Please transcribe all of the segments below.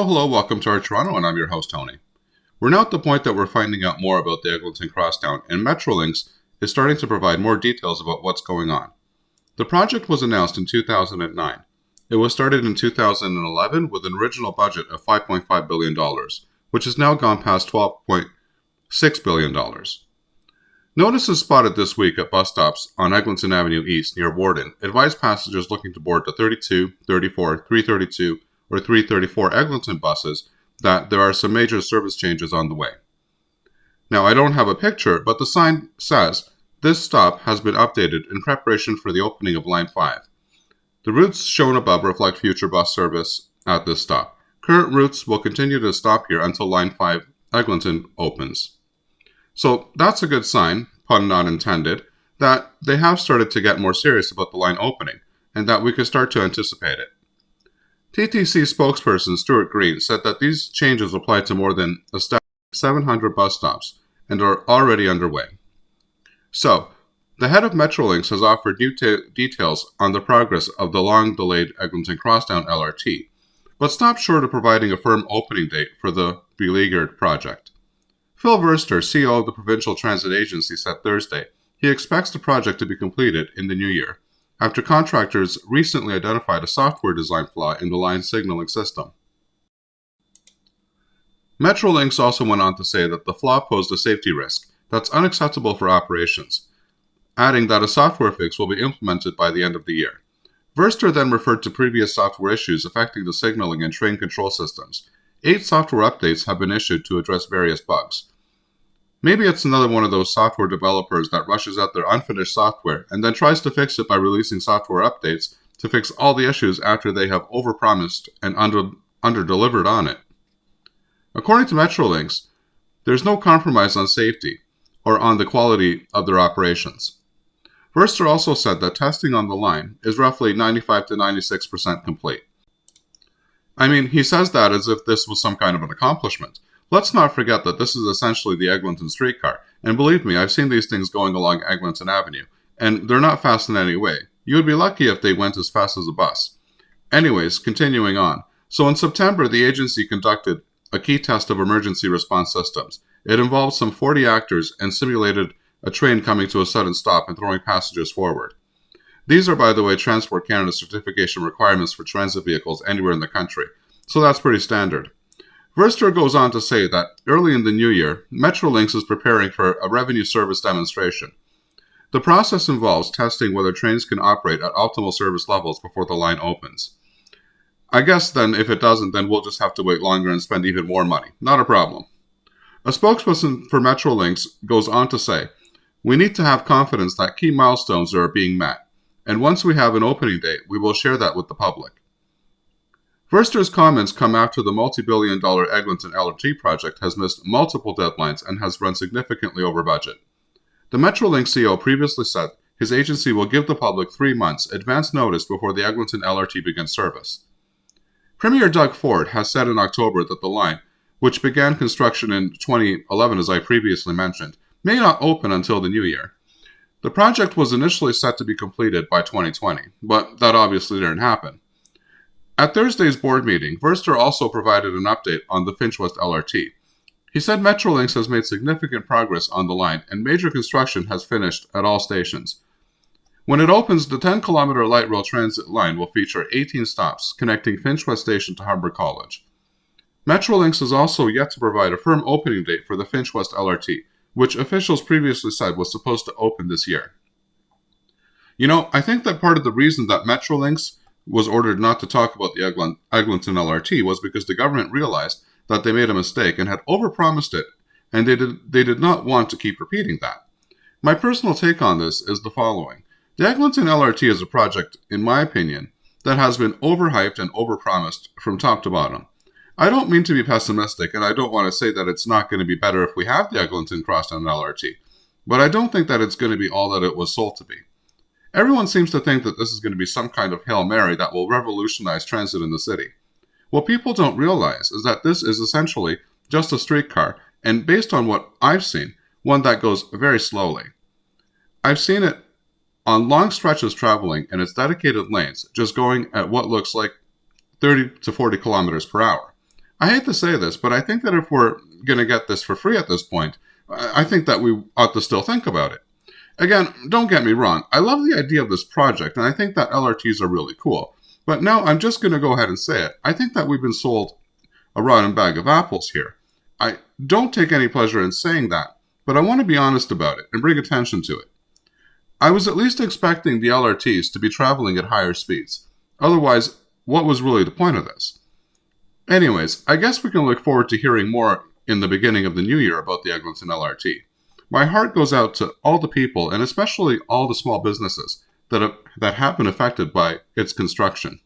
Hello, welcome to our Toronto, and I'm your host, Tony. We're now at the point that we're finding out more about the Eglinton Crosstown, and Metrolinx is starting to provide more details about what's going on. The project was announced in 2009. It was started in 2011 with an original budget of $5.5 billion, which has now gone past $12.6 billion. Notices spotted this week at bus stops on Eglinton Avenue East near Warden advise passengers looking to board the 32, 34, 332, or 334 Eglinton buses that there are some major service changes on the way. Now, I don't have a picture, but the sign says this stop has been updated in preparation for the opening of Line 5. The routes shown above reflect future bus service at this stop. Current routes will continue to stop here until Line 5 Eglinton opens. So that's a good sign, pun not intended, that they have started to get more serious about the line opening, and that we could start to anticipate it. TTC spokesperson Stuart Green said that these changes apply to more than 700 bus stops and are already underway. So, the head of Metrolinx has offered new details on the progress of the long-delayed Eglinton Crosstown LRT, but stopped short of providing a firm opening date for the beleaguered project. Phil Verster, CEO of the Provincial Transit Agency, said Thursday he expects the project to be completed in the new year, after contractors recently identified a software design flaw in the line signaling system. Metrolinx also went on to say that the flaw posed a safety risk that's unacceptable for operations, adding that a software fix will be implemented by the end of the year. Verster then referred to previous software issues affecting the signaling and train control systems. 8 software updates have been issued to address various bugs. Maybe it's another one of those software developers that rushes out their unfinished software and then tries to fix it by releasing software updates to fix all the issues after they have overpromised and under-delivered on it. According to Metrolinx, there's no compromise on safety or on the quality of their operations. Verster also said that testing on the line is roughly 95 to 96% complete. I mean, he says that as if this was some kind of an accomplishment. Let's not forget that this is essentially the Eglinton streetcar, and believe me, I've seen these things going along Eglinton Avenue, and they're not fast in any way. You would be lucky if they went as fast as a bus. Anyways, continuing on. So in September, the agency conducted a key test of emergency response systems. It involved some 40 actors and simulated a train coming to a sudden stop and throwing passengers forward. These are, by the way, Transport Canada's certification requirements for transit vehicles anywhere in the country, so that's pretty standard. Verster goes on to say that early in the new year, Metrolinx is preparing for a revenue service demonstration. The process involves testing whether trains can operate at optimal service levels before the line opens. I guess then if it doesn't, then we'll just have to wait longer and spend even more money. Not a problem. A spokesperson for Metrolinx goes on to say, "We need to have confidence that key milestones are being met, and once we have an opening date, we will share that with the public." Verster's comments come after the multi-billion-dollar Eglinton LRT project has missed multiple deadlines and has run significantly over budget. The Metrolinx CEO previously said his agency will give the public 3 months advance notice before the Eglinton LRT begins service. Premier Doug Ford has said in October that the line, which began construction in 2011 as I previously mentioned, may not open until the new year. The project was initially set to be completed by 2020, but that obviously didn't happen. At Thursday's board meeting, Verster also provided an update on the Finch West LRT. He said Metrolinx has made significant progress on the line and major construction has finished at all stations. When it opens, the 10-kilometer light rail transit line will feature 18 stops connecting Finch West Station to Humber College. Metrolinx has also yet to provide a firm opening date for the Finch West LRT, which officials previously said was supposed to open this year. You know, I think that part of the reason that Metrolinx was ordered not to talk about the Eglinton LRT was because the government realized that they made a mistake and had overpromised it, and they did not want to keep repeating that. My personal take on this is the following. The Eglinton LRT is a project, in my opinion, that has been overhyped and overpromised from top to bottom. I don't mean to be pessimistic, and I don't want to say that it's not going to be better if we have the Eglinton Crosstown LRT, but I don't think that it's going to be all that it was sold to be. Everyone seems to think that this is going to be some kind of Hail Mary that will revolutionize transit in the city. What people don't realize is that this is essentially just a streetcar, and based on what I've seen, one that goes very slowly. I've seen it on long stretches traveling in its dedicated lanes, just going at what looks like 30 to 40 kilometers per hour. I hate to say this, but I think that if we're going to get this for free at this point, I think that we ought to still think about it. Again, don't get me wrong, I love the idea of this project, and I think that LRTs are really cool. But now I'm just going to go ahead and say it. I think that we've been sold a rotten bag of apples here. I don't take any pleasure in saying that, but I want to be honest about it and bring attention to it. I was at least expecting the LRTs to be traveling at higher speeds. Otherwise, what was really the point of this? Anyways, I guess we can look forward to hearing more in the beginning of the new year about the Eglinton LRT. My heart goes out to all the people, and especially all the small businesses that have been affected by its construction.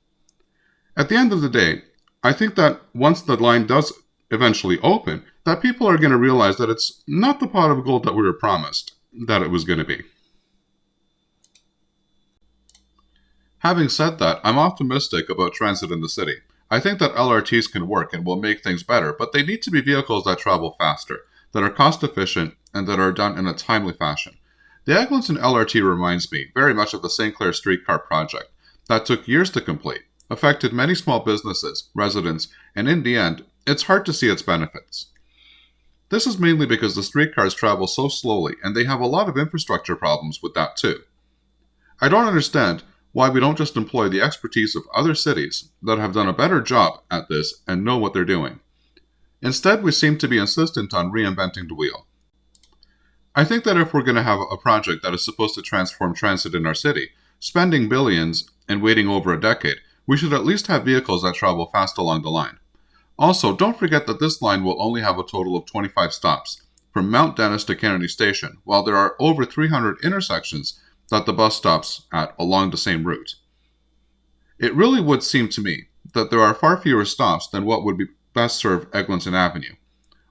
At the end of the day, I think that once the line does eventually open, that people are going to realize that it's not the pot of gold that we were promised that it was going to be. Having said that, I'm optimistic about transit in the city. I think that LRTs can work and will make things better, but they need to be vehicles that travel faster, that are cost efficient, and that are done in a timely fashion. The Eglinton LRT reminds me very much of the St. Clair streetcar project that took years to complete, affected many small businesses, residents, and in the end, it's hard to see its benefits. This is mainly because the streetcars travel so slowly and they have a lot of infrastructure problems with that too. I don't understand why we don't just employ the expertise of other cities that have done a better job at this and know what they're doing. Instead, we seem to be insistent on reinventing the wheel. I think that if we're going to have a project that is supposed to transform transit in our city, spending billions and waiting over a decade, we should at least have vehicles that travel fast along the line. Also, don't forget that this line will only have a total of 25 stops, from Mount Dennis to Kennedy Station, while there are over 300 intersections that the bus stops at along the same route. It really would seem to me that there are far fewer stops than what would best serve Eglinton Avenue,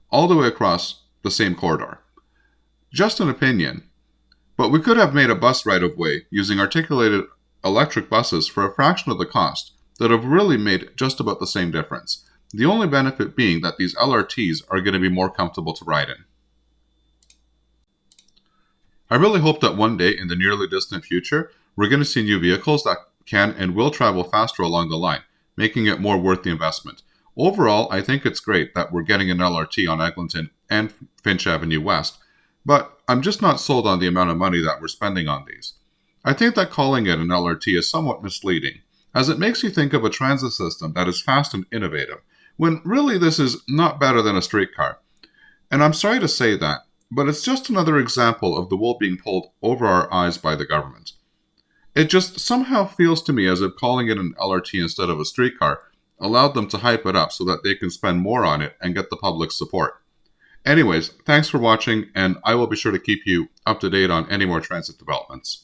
all the way across the same corridor. Just an opinion, but we could have made a bus right-of-way using articulated electric buses for a fraction of the cost that have really made just about the same difference. The only benefit being that these LRTs are going to be more comfortable to ride in. I really hope that one day in the nearly distant future, we're going to see new vehicles that can and will travel faster along the line, making it more worth the investment. Overall, I think it's great that we're getting an LRT on Eglinton and Finch Avenue West, but I'm just not sold on the amount of money that we're spending on these. I think that calling it an LRT is somewhat misleading, as it makes you think of a transit system that is fast and innovative, when really this is not better than a streetcar. And I'm sorry to say that, but it's just another example of the wool being pulled over our eyes by the government. It just somehow feels to me as if calling it an LRT instead of a streetcar allowed them to hype it up so that they can spend more on it and get the public's support. Anyways, thanks for watching, and I will be sure to keep you up to date on any more transit developments.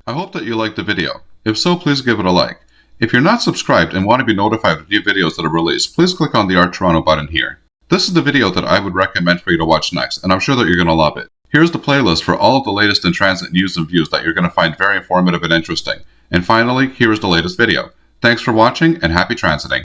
I hope that you liked the video. If so, please give it a like. If you're not subscribed and want to be notified of new videos that are released, please click on the Art Toronto button here. This is the video that I would recommend for you to watch next, and I'm sure that you're going to love it. Here's the playlist for all of the latest in transit news and views that you're going to find very informative and interesting. And finally, here is the latest video. Thanks for watching, and happy transiting.